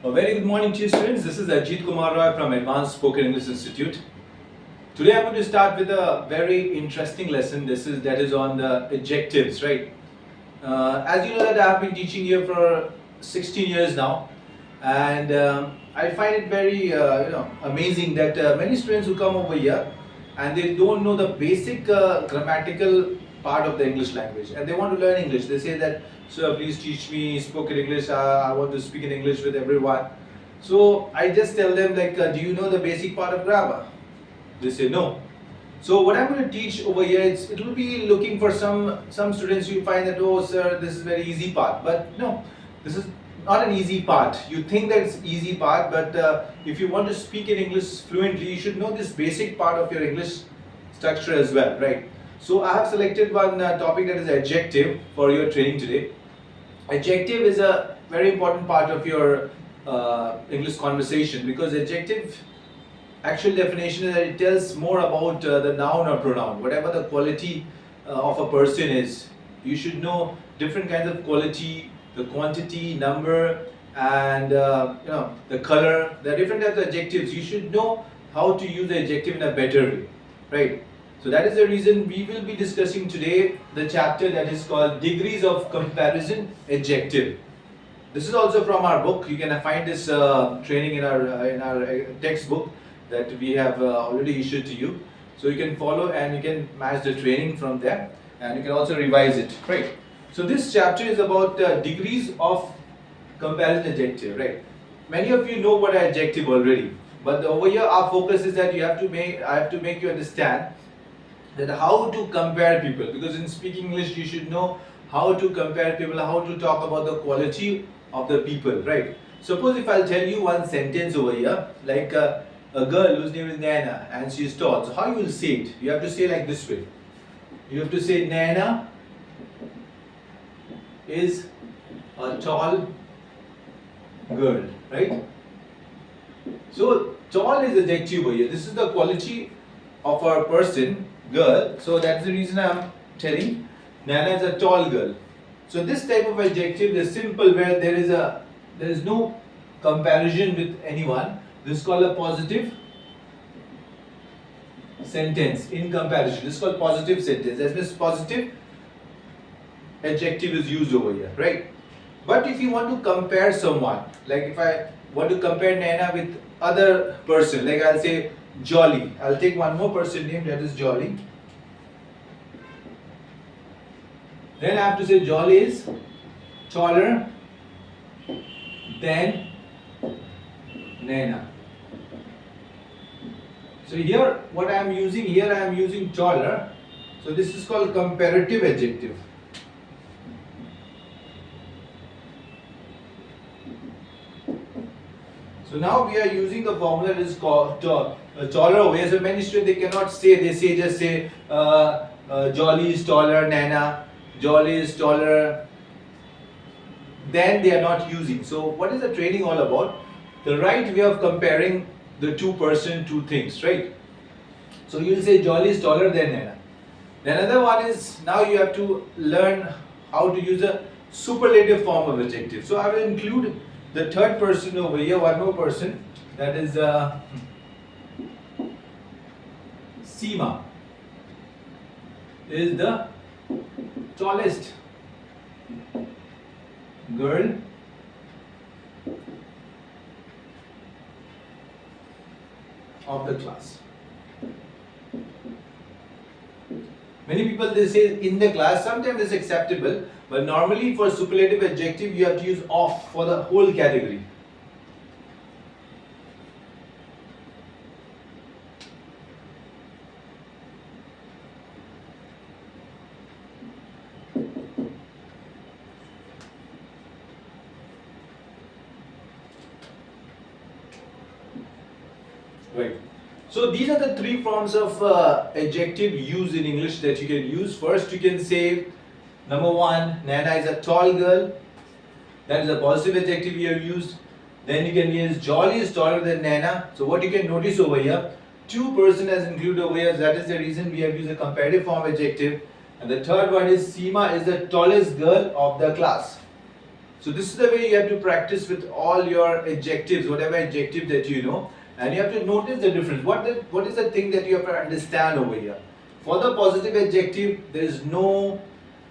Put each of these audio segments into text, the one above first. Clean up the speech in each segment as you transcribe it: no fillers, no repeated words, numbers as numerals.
A very good morning to you students. This is Ajit Kumar Roy from Advanced Spoken English Institute. Today I'm going to start with a very interesting lesson. That is on the adjectives, right? As you know that I have been teaching here for 16 years now, and I find it very amazing that many students who come over here and they don't know the basic grammatical part of the English language and they want to learn English. They say that, sir, please teach me spoken English. I want to speak in English with everyone. So I just tell them like, do you know the basic part of grammar? They say no. So what I'm going to teach over here, it will be looking for some students you find that, oh sir, this is very easy part. But no, this is not an easy part. You think that it's easy part, but if you want to speak in English fluently, you should know this basic part of your English structure as well, right? So I have selected one topic, that is adjective, for your training today. Adjective is a very important part of your English conversation, because adjective actual definition is that it tells more about the noun or pronoun, whatever the quality of a person is. You should know different kinds of quality, the quantity, number, and the color. There are different types of adjectives. You should know how to use the adjective in a better way, right? So that is the reason we will be discussing today the chapter that is called Degrees of Comparison Adjective. This is also from our book. You can find this training in our textbook that we have already issued to you. So you can follow and you can match the training from there, and you can also revise it, right? So this chapter is about degrees of comparison adjective, right? Many of you know what an adjective already, but over here our focus is that I have to make you understand that how to compare people, because in speaking English you should know how to compare people, how to talk about the quality of the people, right? Suppose if I'll tell you one sentence over here, like a girl whose name is Nana and she is tall. So how you will say it? You have to say like this way. You have to say Nana is a tall girl, right? So tall is adjective over here. This is the quality of a person, girl. So that's the reason I'm telling Nana is a tall girl. So this type of adjective is simple, where there is no comparison with anyone. This is called a positive sentence in comparison. This is called positive sentence. That means positive adjective is used over here, right? But if you want to compare someone, like if I want to compare Nana with other person, like I'll say Jolly. I'll take one more person name, that is Jolly. Then I have to say Jolly is taller than Nana. So here what I am using here, I am using taller. So this is called comparative adjective. So now we are using the formula that is called taller over here. So many students, they cannot say, just say Jolly is taller, Nana, Jolly is taller. Then they are not using. So what is the training all about? The right way of comparing the two things, right? So you will say Jolly is taller than Nana. The another one is, now you have to learn how to use a superlative form of adjective. So I will include the third person over here, one more person, that is Seema is the tallest girl of the class. Many people, they say in the class, sometimes it's acceptable, but normally for superlative adjective you have to use of for the whole category. Right. So these are the three forms of adjective used in English that you can use. First, you can say, number one, Nana is a tall girl. That is a positive adjective you have used. Then you can use Jolly is taller than Nana. So what you can notice over here, two person has included over here. That is the reason we have used a comparative form adjective. And the third one is Seema is the tallest girl of the class. So this is the way you have to practice with all your adjectives, whatever adjective that you know, and you have to notice the difference. What is the thing that you have to understand over here? For the positive adjective, there is no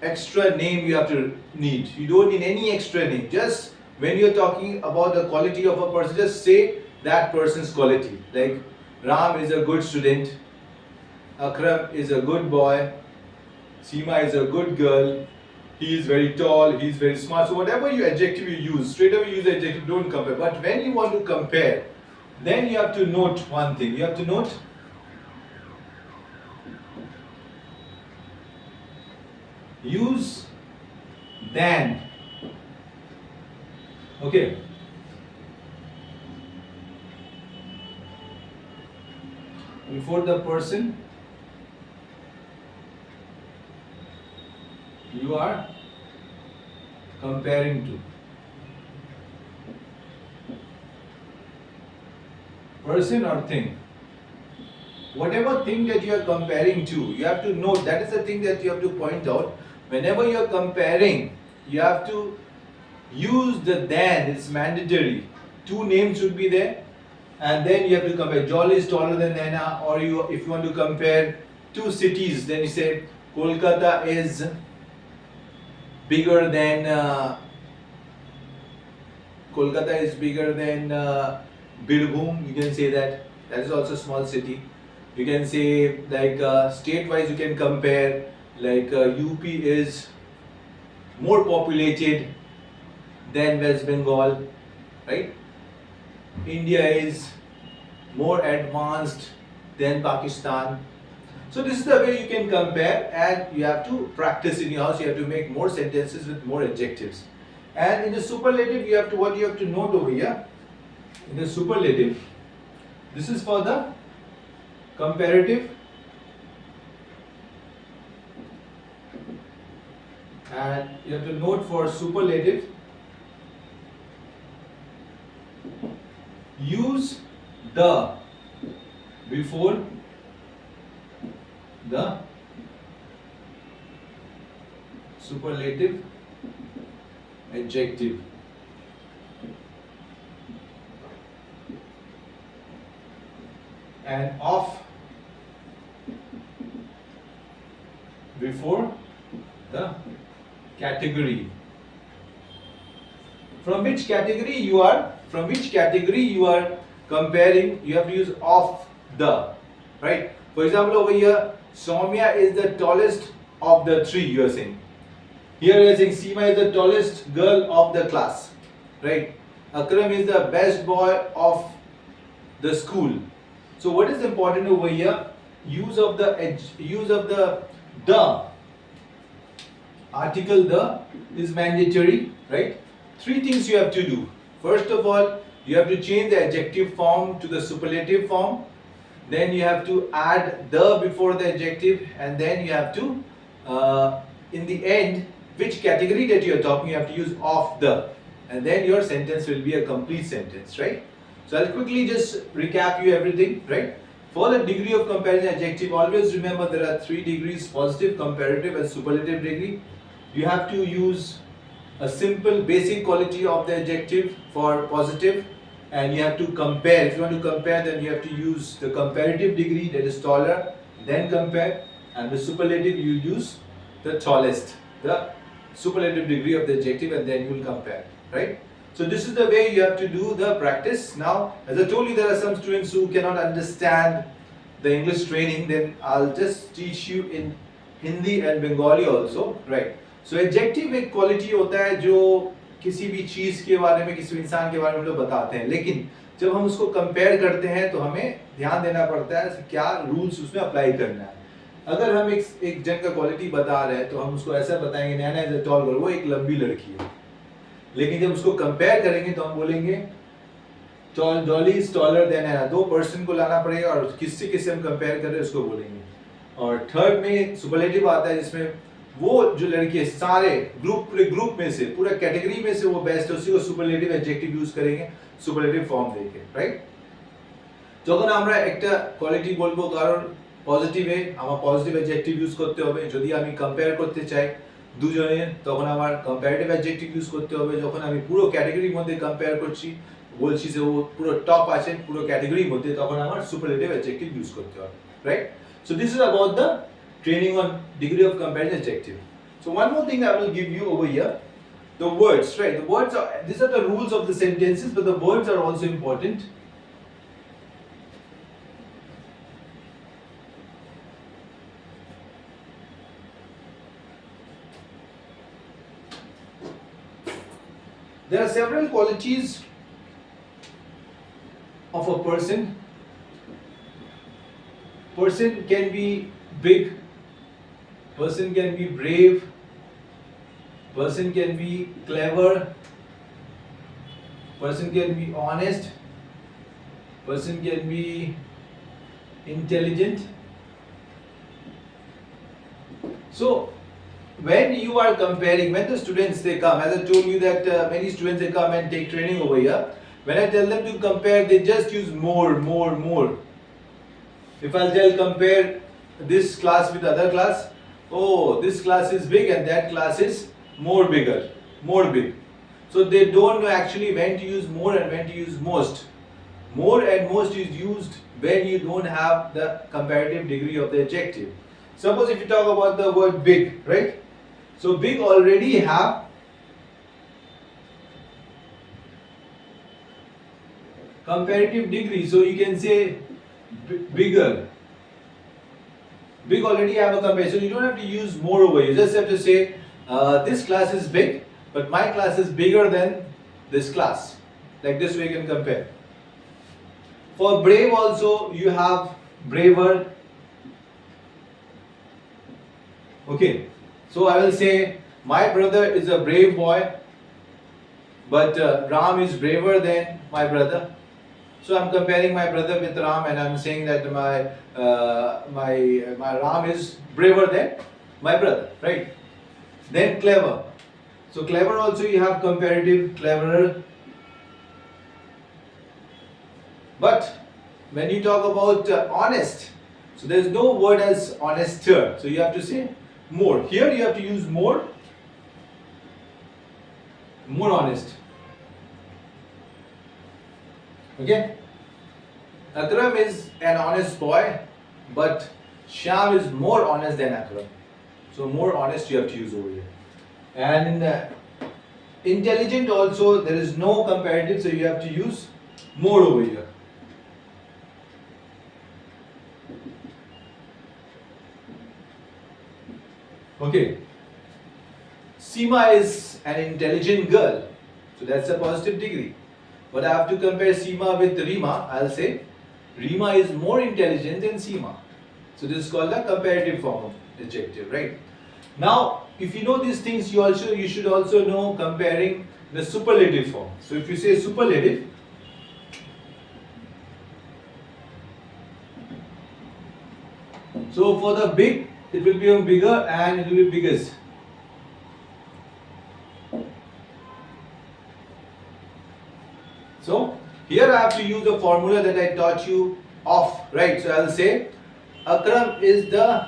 extra name you have to need. You don't need any extra name. Just when you're talking about the quality of a person, just say that person's quality. Like Ram is a good student, Akram is a good boy, Seema is a good girl, he is very tall, he is very smart. So whatever you adjective you use, straight away use the adjective, don't compare. But when you want to compare, then you have to note one thing. You have to note use than. Okay. Before the person you are comparing to. Person or thing. Whatever thing that you are comparing to, you have to note. That is the thing that you have to point out. Whenever you are comparing, you have to use the than. It's mandatory. Two names should be there, and then you have to compare. Jolly is taller than Naina, or if you want to compare two cities, then you say Kolkata is bigger than Birbhum. You can say that. That is also a small city. You can say like state-wise you can compare, like UP is more populated than West Bengal, right? India is more advanced than Pakistan. So this is the way you can compare, and you have to practice in your house. You have to make more sentences with more adjectives. And in the superlative, what you have to note over here. In the superlative, this is for the comparative and you have to note for superlative, use the before the superlative adjective. And of before the category. From which category you are comparing, you have to use of the, right? For example, over here, Soumya is the tallest of the three, you are saying. Here you are saying Seema is the tallest girl of the class, right? Akram is the best boy of the school. So what is important over here? Use of the article the is mandatory, right? Three things you have to do. First of all, you have to change the adjective form to the superlative form. Then you have to add the before the adjective, and then you have to, in the end, which category that you are talking, you have to use of the, and then your sentence will be a complete sentence, right? So I'll quickly just recap you everything, right? For the degree of comparison adjective, always remember there are 3 degrees: positive, comparative, and superlative degree. You have to use a simple basic quality of the adjective for positive, and you have to compare. If you want to compare, then you have to use the comparative degree, that is taller, then compare, and the superlative you use the tallest, the superlative degree of the adjective, and then you will compare, right? So this is the way you have to do the practice. Now, as I told you, there are some students who cannot understand the English training, then I'll just teach you in Hindi and Bengali also, right? So adjective एक quality होता है जो किसी भी चीज़ के बारे में, किसी इंसान के बारे में लोग बताते हैं, लेकिन जब हम उसको कंपेयर करते हैं तो हमें ध्यान देना पड़ता है क्या रूल्स उसमें अप्लाई करना है. अगर हम एक जन का क्वालिटी बता रहे हैं तो हम उसको ऐसा बताएंगे नैना इज अ टॉल गर्ल, वो एक लंबी लड़की है. लेकिन जब उसको कंपेयर करेंगे तो हम बोलेंगे Dolly is taller than Naina. 2 person को लाना पड़ेगा और किससे हम कंपेयर कर रहे हैं उसको बोलेंगे. और थर्ड में सुपरलेटिव आता है जिसमें वो जो लड़की है सारे पूरे ग्रुप में से, पूरा कैटेगरी में से वो बेस्ट है, उसी को सुपरलेटिव एडजेक्टिव यूज करेंगे सुपरलेटिव फॉर्म देके, राइट? যখন আমরা একটা কোয়ালিটি বলবো কারণ পজিটিভে আমার পজিটিভ অ্যাডজেক্টিভ ইউজ করতে হবে, যদি আমি কম্পেয়ার করতে চাই দুজনে, তখন আমার কম্পারেটিভ অ্যাডজেক্টিভ ইউজ করতে হবে। যখন আমি পুরো ক্যাটাগরির মধ্যে কম্পেয়ার করছি, বলছি যে ও পুরো টপ আছে পুরো ক্যাটাগরির মধ্যে, তখন আমার সুপারলেটিভ অ্যাডজেক্টিভ ইউজ করতে হবে, right? So this is about the training on degree of comparative adjective. So one more thing I will give you over here, the words, right? The words are, these are the rules of the sentences, but the words are also important. There are several qualities of a person. Person can be big, person can be brave, person can be clever, person can be honest, person can be intelligent. So when you are comparing, when the students they come, as I told you that many students they come and take training over here, when I tell them to compare, they just use more. If I'll tell compare this class with other class, oh, this class is big and that class is more big. So they don't know actually when to use more and when to use most. More and most is used when you don't have the comparative degree of the adjective. Suppose if you talk about the word big, right? So big already have comparative degree, so you can say bigger. Big already have a comparison, so you don't have to use more over here. You just have to say this class is big, but my class is bigger than this class. Like this way you can compare. For brave also you have braver. Okay, so I will say my brother is a brave boy, but Ram is braver than my brother. So I'm comparing my brother with Ram, and I'm saying that my Ram is braver than my brother, right? Then clever. So clever also you have comparative, cleverer. But when you talk about honest, so there's no word as honester. So you have to say more. Here you have to use more honest. Okay? Akram is an honest boy, but Shyam is more honest than Akram. So more honest you have to use over here. And in the intelligent also there is no comparative, so you have to use more over here. Okay. Seema is an intelligent girl, so that's a positive degree. But I have to compare Seema with Rima. I'll say Rima is more intelligent than Seema. So this is called a comparative form of adjective, right? Now, if you know these things, you should also know comparing the superlative form. So if you say superlative, so for the big, it will become bigger and it will be biggest. So here I have to use the formula that I taught you of, right? So I'll say Akram is the,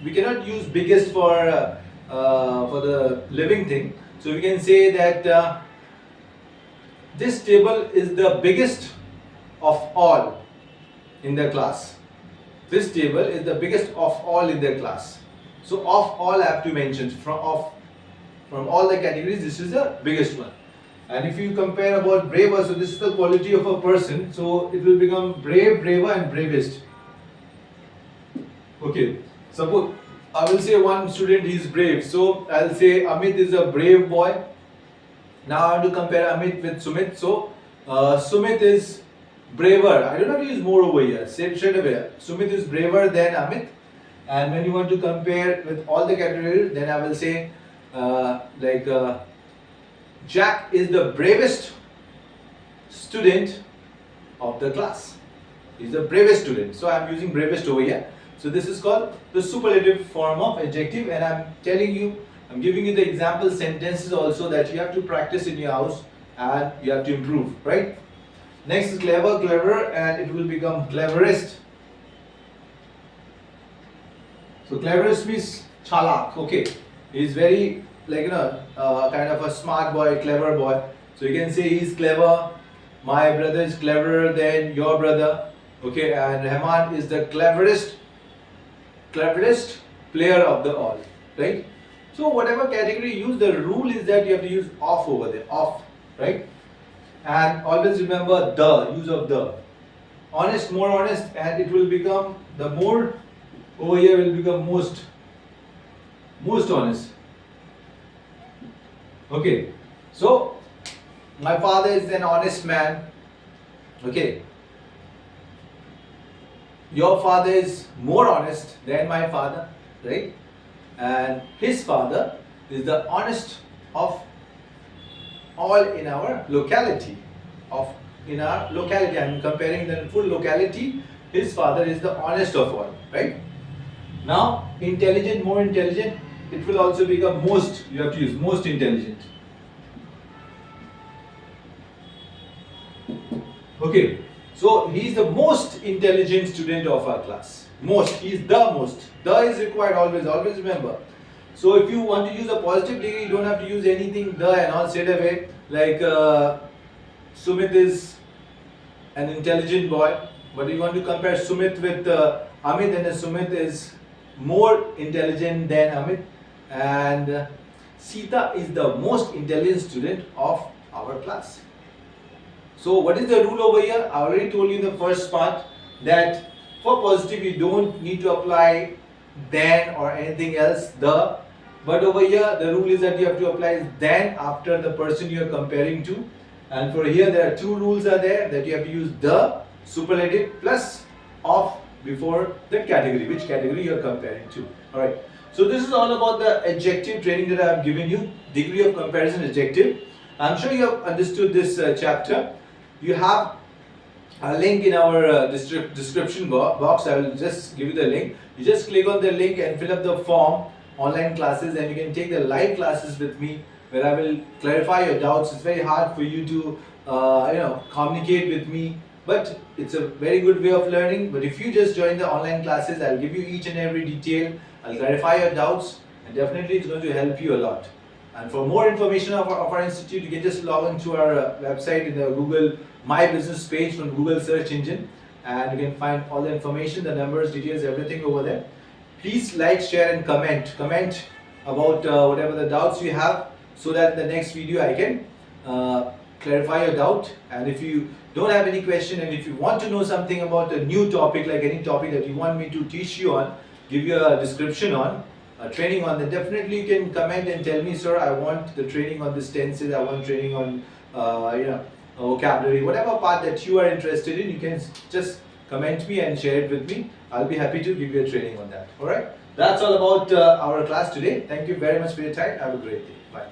we cannot use biggest for the living thing. So we can say that this table is the biggest of all in the class. This table is the biggest of all in their class. So of all I have to mention from all the categories, this is the biggest one. And if you compare about braver, so this is the quality of a person, so it will become brave, braver and bravest. Okay, suppose I will say one student is brave, so I'll say Amit is a brave boy. Now I have to compare Amit with Sumit, so Sumit is braver. I don't have to use more over here, say it straight away. Sumit is braver than Amit. And when you want to compare with all the categories, then I will say Jack is the bravest student of the class. He's the bravest student. So I'm using bravest over here. So this is called the superlative form of adjective, and I'm telling you, I'm giving you the example sentences also that you have to practice in your house and you have to improve, right? Next is clever, cleverer, and it will become cleverest. So cleverest means chalak, okay. He's very kind of a smart boy, clever boy. So you can say he's clever. My brother is cleverer than your brother. Okay, and Rahman is the cleverest player of the all, right? So whatever category you use, the rule is that you have to use off over there, off, right? And always remember the use of the. Honest, more honest, and it will become the more over here will become most honest. Okay, so my father is an honest man. Okay, your father is more honest than my father, right? And his father is the honest of all in our locality. I'm comparing the full locality. His father is the honest of all, right? Now, intelligent, more intelligent. It will also become most. You have to use most intelligent. Okay, so he is the most intelligent student of our class. Most, he is the most. The is required always, always remember. So if you want to use a positive degree, you don't have to use anything the and all straight away. Like Sumit is an intelligent boy, but you want to compare Sumit with Amit, and Sumit is more intelligent than Amit, and Sita is the most intelligent student of our class. So what is the rule over here? I already told you in the first part that for positive you don't need to apply than or anything else, the. But over here the rule is that you have to apply than after the person you are comparing to. And for here there are two rules are there, that you have to use the superlative plus of before the category, which category you are comparing to. Alright. So this is all about the adjective training that I have given you, degree of comparison adjective. I'm sure you have understood this chapter. You have a link in our description box. I will just give you the link. You just click on the link and fill up the form, online classes, and you can take the live classes with me where I will clarify your doubts. It's very hard for you to communicate with me, but it's a very good way of learning. But if you just join the online classes, I'll give you each and every detail. I'll clarify your doubts, and definitely it's going to help you a lot. And for more information of our institute, you can just log into our website in the Google My Business page from Google search engine, and you can find all the information, the numbers, details, everything over there. Please like, share and comment. Comment about whatever the doubts you have, so that in the next video I can clarify your doubt. And if you don't have any question, and if you want to know something about a new topic, like any topic that you want me to teach you on, give you a description on, a training on, then definitely you can comment and tell me, sir, I want the training on this tenses, I want training on vocabulary, whatever part that you are interested in, you can just comment me and share it with me. I'll be happy to give you a training on that. Alright, that's all about our class today. Thank you very much for your time. Have a great day. Bye.